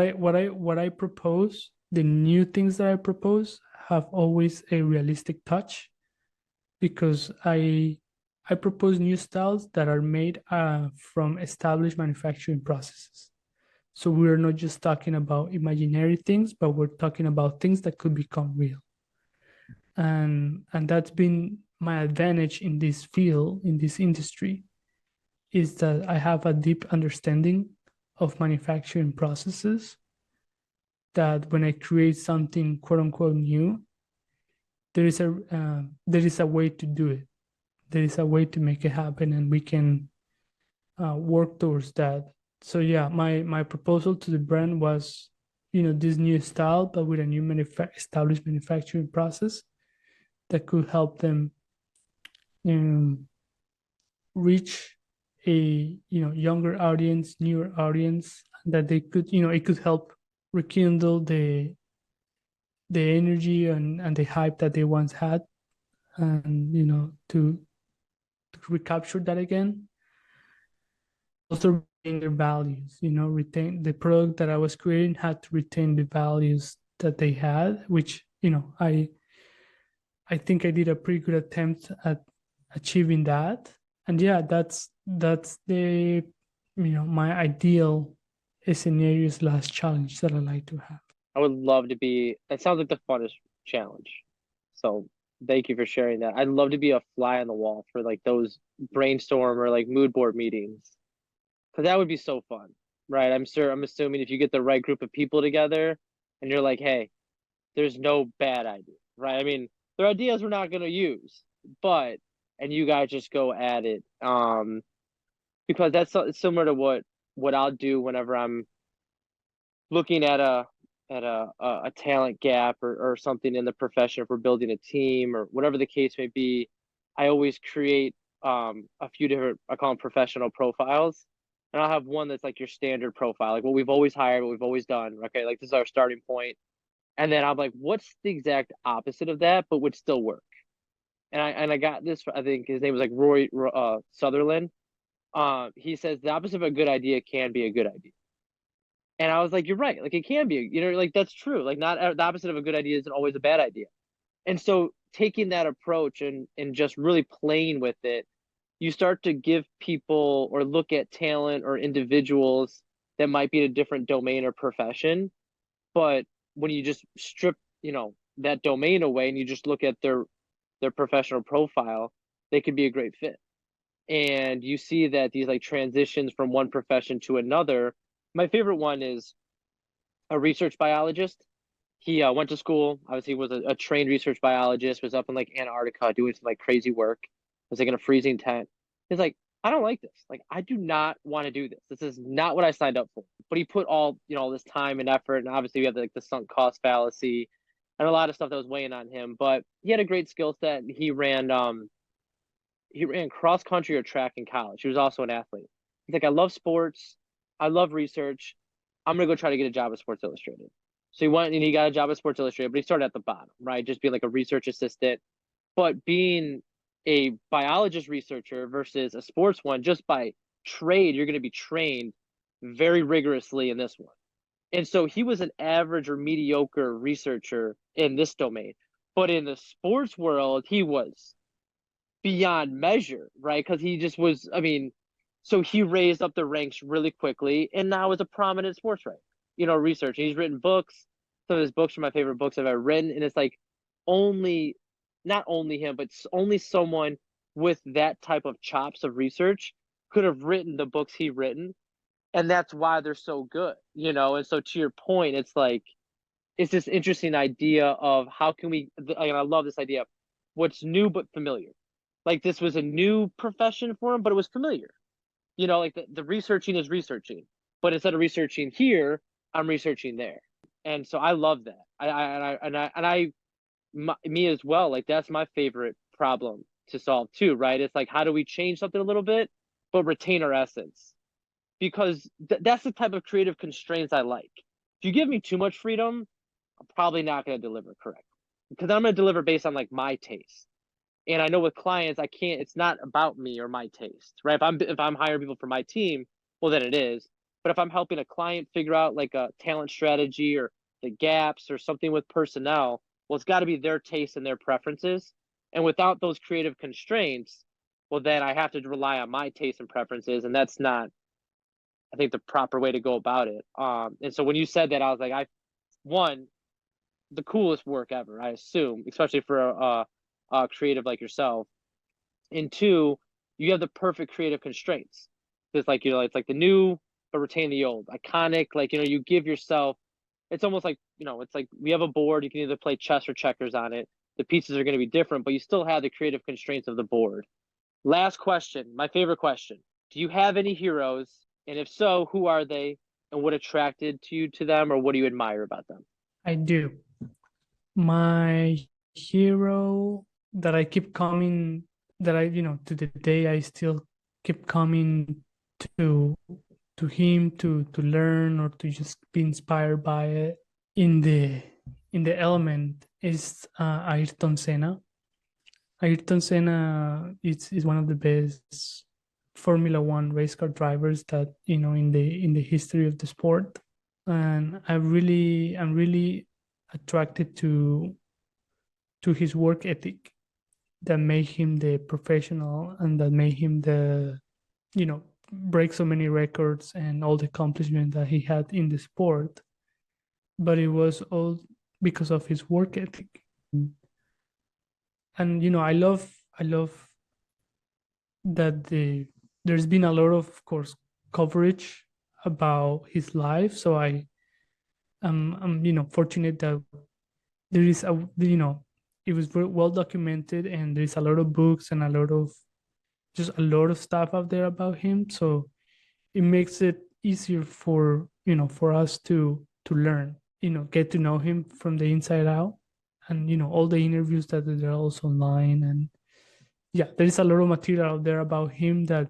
I propose, the new things that I propose have always a realistic touch, because I propose new styles that are made from established manufacturing processes. So we're not just talking about imaginary things, but we're talking about things that could become real. And that's been my advantage in this field, in this industry, is that I have a deep understanding of manufacturing processes, that when I create something quote unquote new, there is a way to do it. There is a way to make it happen, and we can work towards that. So yeah, my proposal to the brand was, this new style, but with a new established manufacturing process that could help them reach a younger audience, newer audience, that they could, it could help rekindle the energy and the hype that they once had, and to recapture that again. Also retain their values, retain the product that I was creating had to retain the values that they had, which I think I did a pretty good attempt at achieving that. And yeah, that's the my ideal scenario / challenge that I like to have. I would love to be. That sounds like the funnest challenge. So thank you for sharing that. I'd love to be a fly on the wall for like those brainstorm or like mood board meetings, because that would be so fun, right? I'm assuming if you get the right group of people together and you're like, hey, there's no bad idea, right? I mean, there are ideas we're not going to use, but and you guys just go at it, because that's similar to what I'll do whenever I'm looking at a talent gap or something in the profession. If we're building a team or whatever the case may be, I always create a few different, I call them professional profiles, and I'll have one that's like your standard profile, like what we've always hired, what we've always done. Okay, like this is our starting point. And then I'm like, what's the exact opposite of that, but would still work? And I got this. I think his name was like Roy Sutherland. He says the opposite of a good idea can be a good idea. And I was like, you're right. Like it can be, like that's true. Like not the opposite of a good idea isn't always a bad idea. And so taking that approach and just really playing with it, you start to give people or look at talent or individuals that might be in a different domain or profession. But when you just strip, that domain away and you just look at their professional profile, they could be a great fit. And you see that these like transitions from one profession to another. My favorite one is a research biologist. He went to school, obviously was a trained research biologist, was up in like Antarctica doing some like crazy work, was like in a freezing tent. He's like, I don't like this. Like, I do not want to do this. This is not what I signed up for. But he put all, all this time and effort. And obviously we have like the sunk cost fallacy and a lot of stuff that was weighing on him. But he had a great skill set. He ran cross country or track in college. He was also an athlete. He's like, I love sports. I love research. I'm going to go try to get a job at Sports Illustrated. So he went and he got a job at Sports Illustrated, but he started at the bottom, right? Just being like a research assistant. But being a biologist researcher versus a sports one, just by trade, you're going to be trained very rigorously in this one. And so he was an average or mediocre researcher in this domain. But in the sports world, he was beyond measure, right? Because he just was, so he raised up the ranks really quickly and now is a prominent sports writer, research. He's written books. Some of his books are my favorite books I've ever written. And it's like not only him, but only someone with that type of chops of research could have written the books he written. And that's why they're so good, And so to your point, it's like, it's this interesting idea of how can we, and I love this idea, what's new but familiar. Like this was a new profession for him, but it was familiar. Like the researching is researching, but instead of researching here, I'm researching there. And so I love that. Me as well. Like that's my favorite problem to solve too, right? It's like, how do we change something a little bit, but retain our essence? Because that's the type of creative constraints I like. If you give me too much freedom, I'm probably not going to deliver correctly, because I'm going to deliver based on like my taste. And I know with clients, I can't, it's not about me or my taste, right? If I'm hiring people for my team, well, then it is. But if I'm helping a client figure out like a talent strategy or the gaps or something with personnel, well, it's got to be their taste and their preferences. And without those creative constraints, well, then I have to rely on my taste and preferences. And that's not, I think, the proper way to go about it. And so when you said that, I was like, one, the coolest work ever, I assume, especially for a creative like yourself. And two, you have the perfect creative constraints. It's like, it's like the new, but retain the old. Iconic, like, you give yourself, it's almost like, it's like we have a board, you can either play chess or checkers on it. The pieces are going to be different, but you still have the creative constraints of the board. Last question, my favorite question. Do you have any heroes? And if so, who are they? And what attracted you to them, or what do you admire about them? I do. My hero that I keep coming, that I, to the day I still keep coming to him to learn or to just be inspired by it in the element is Ayrton Senna. Ayrton Senna is one of the best Formula One race car drivers that in the history of the sport, and I'm really attracted to his work ethic that made him the professional and that made him the break so many records and all the accomplishments that he had in the sport. But it was all because of his work ethic. And I love that there's been a lot of course coverage about his life, so I'm fortunate that there is it was very well documented, and there's a lot of books and a lot of stuff out there about him, so it makes it easier for for us to learn, get to know him from the inside out. And all the interviews that are also online, and yeah, there is a lot of material out there about him that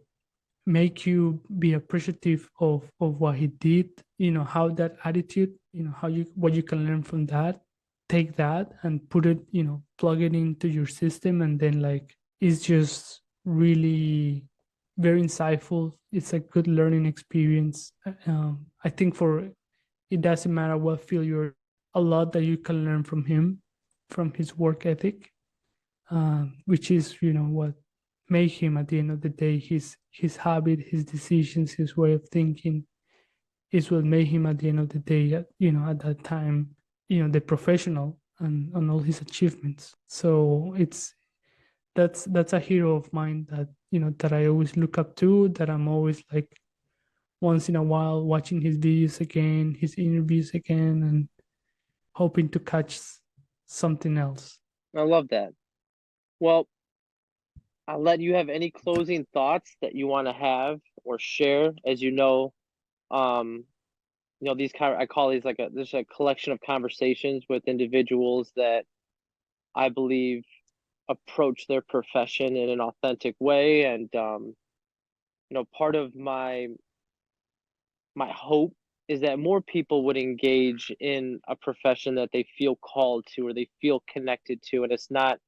make you be appreciative of what he did, how that attitude, what you can learn from that, take that and put it, plug it into your system, and then like it's just really very insightful. It's a good learning experience. I think it doesn't matter what field you're, a lot that you can learn from him, from his work ethic, which is what made him at the end of the day, his habit, his decisions, his way of thinking is what made him at the end of the day, at that time, the professional and all his achievements. So that's a hero of mine that that I always look up to, that I'm always like once in a while watching his videos again, his interviews again, and hoping to catch something else. I love that. Well, I'll let you have any closing thoughts that you want to have or share. As these I call these there's a collection of conversations with individuals that I believe approach their profession in an authentic way. And part of my hope is that more people would engage in a profession that they feel called to or they feel connected to, and it's not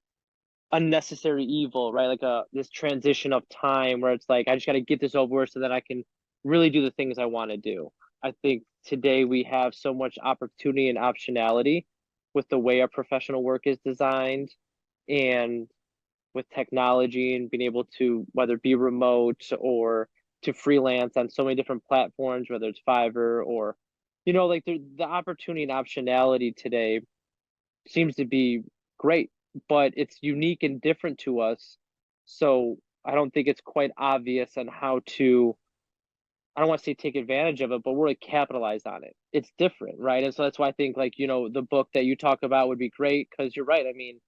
unnecessary evil, right? Like this transition of time where it's like I just got to get this over so that I can really do the things I want to do. I think today we have so much opportunity and optionality with the way our professional work is designed, and with technology and being able to, whether it be remote or to freelance on so many different platforms, whether it's Fiverr or like the opportunity and optionality today seems to be great, but it's unique and different to us. So I don't think it's quite obvious on how to, I don't want to say take advantage of it, but really capitalize on it. It's different, right? And so that's why I think the book that you talk about would be great, because you're right. I mean,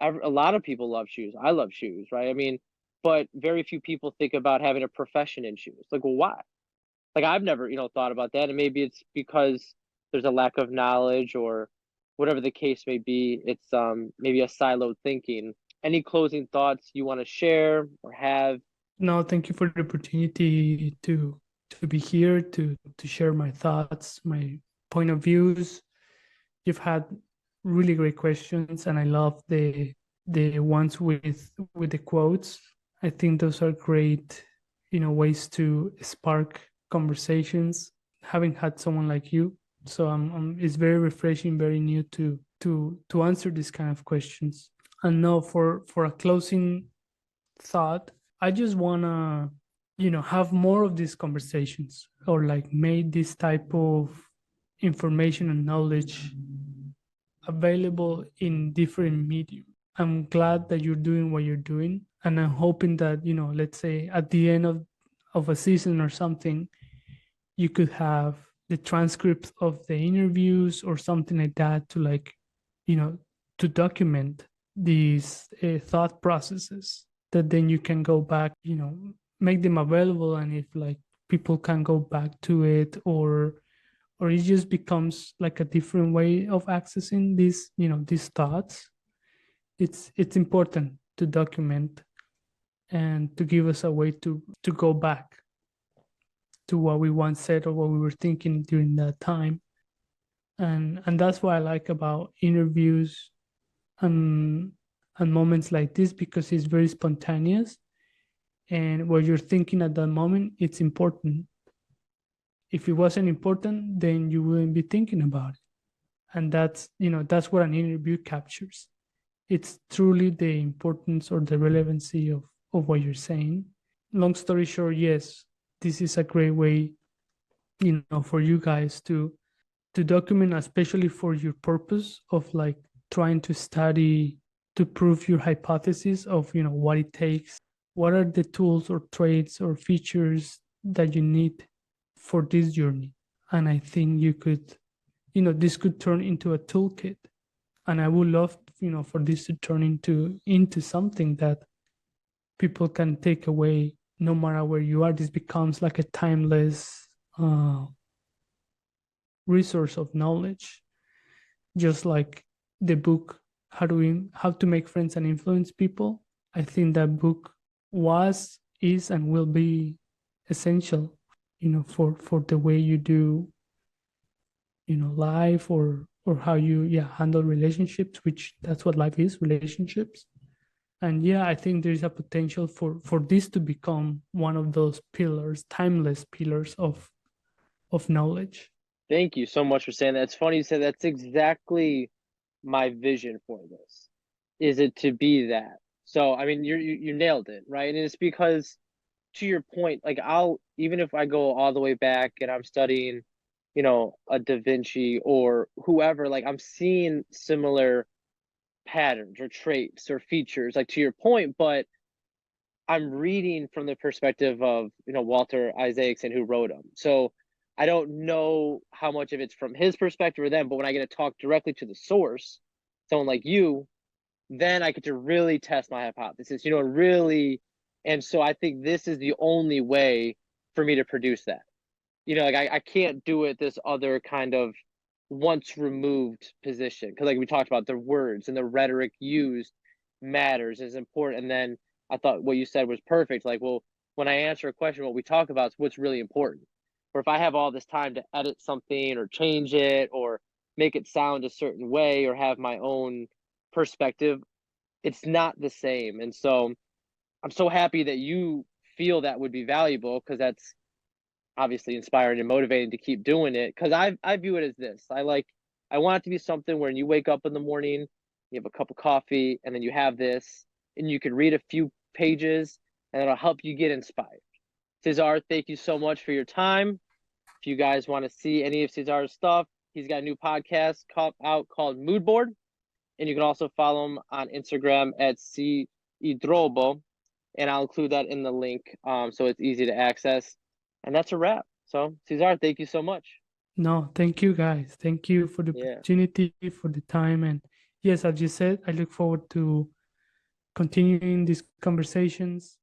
a lot of people love shoes. I love shoes, right? I mean, but very few people think about having a profession in shoes. Like, well, why? Like, I've never, thought about that. And maybe it's because there's a lack of knowledge or whatever the case may be. It's maybe a siloed thinking. any closing thoughts you want to share or have? No, thank you for the opportunity to be here to share my thoughts, my point of views. You've had really great questions, and I love the ones with the quotes. I think those are great, ways to spark conversations. Having had someone like you, so it's very refreshing, very new to answer these kind of questions. And now for a closing thought, I just wanna, have more of these conversations, or like make this type of information and knowledge available in different medium. I'm glad that you're doing what you're doing, and I'm hoping that, let's say at the end of a season or something, you could have the transcripts of the interviews or something like that to, like, to document these thought processes, that then you can go back, make them available, and if like people can go back to it, or it just becomes like a different way of accessing these thoughts. It's important to document and to give us a way to go back to what we once said or what we were thinking during that time. And that's what I like about interviews and moments like this, because it's very spontaneous, and what you're thinking at that moment, it's important. If it wasn't important, then you wouldn't be thinking about it. And that's what an interview captures. It's truly the importance or the relevancy of what you're saying. Long story short, yes, this is a great way, for you guys to document, especially for your purpose of like trying to study to prove your hypothesis of, what it takes, what are the tools or traits or features that you need for this journey. And I think you could, this could turn into a toolkit. And I would love, for this to turn into something that people can take away no matter where you are. This becomes like a timeless resource of knowledge, just like the book how to make friends and influence people. I think that book is and will be essential, for the way you do, life, or how you handle relationships, which that's what life is, relationships. And I think there is a potential for this to become one of those pillars, timeless pillars of knowledge. Thank you so much for saying that. It's funny you said that's exactly my vision for this. Is it to be that? So I mean, you nailed it, right? And it's because, to your point, like even if I go all the way back and I'm studying, a Da Vinci or whoever, like I'm seeing similar patterns or traits or features, like to your point, but I'm reading from the perspective of, Walter Isaacson, who wrote them. So I don't know how much of it's from his perspective or them, but when I get to talk directly to the source, someone like you, then I get to really test my hypothesis, really. And so I think this is the only way for me to produce that. Like I can't do it this other kind of once removed position, because like we talked about, the words and the rhetoric used matters, is important. And then I thought what you said was perfect. Like, well, when I answer a question, what we talk about is what's really important. Or if I have all this time to edit something or change it or make it sound a certain way or have my own perspective, it's not the same. And so I'm so happy that you feel that would be valuable, because that's obviously inspiring and motivating to keep doing it. Because I view it as this. I want it to be something where you wake up in the morning, you have a cup of coffee, and then you have this, and you can read a few pages, and it'll help you get inspired. Cesar, thank you so much for your time. If you guys want to see any of Cesar's stuff, he's got a new podcast out called Mood Board, and you can also follow him on Instagram at Cesar Idrobo, and I'll include that in the link, so it's easy to access. And that's a wrap. So, Cesar, thank you so much. No, thank you, guys. Thank you for the opportunity, for the time. And yes, as you said, I look forward to continuing these conversations.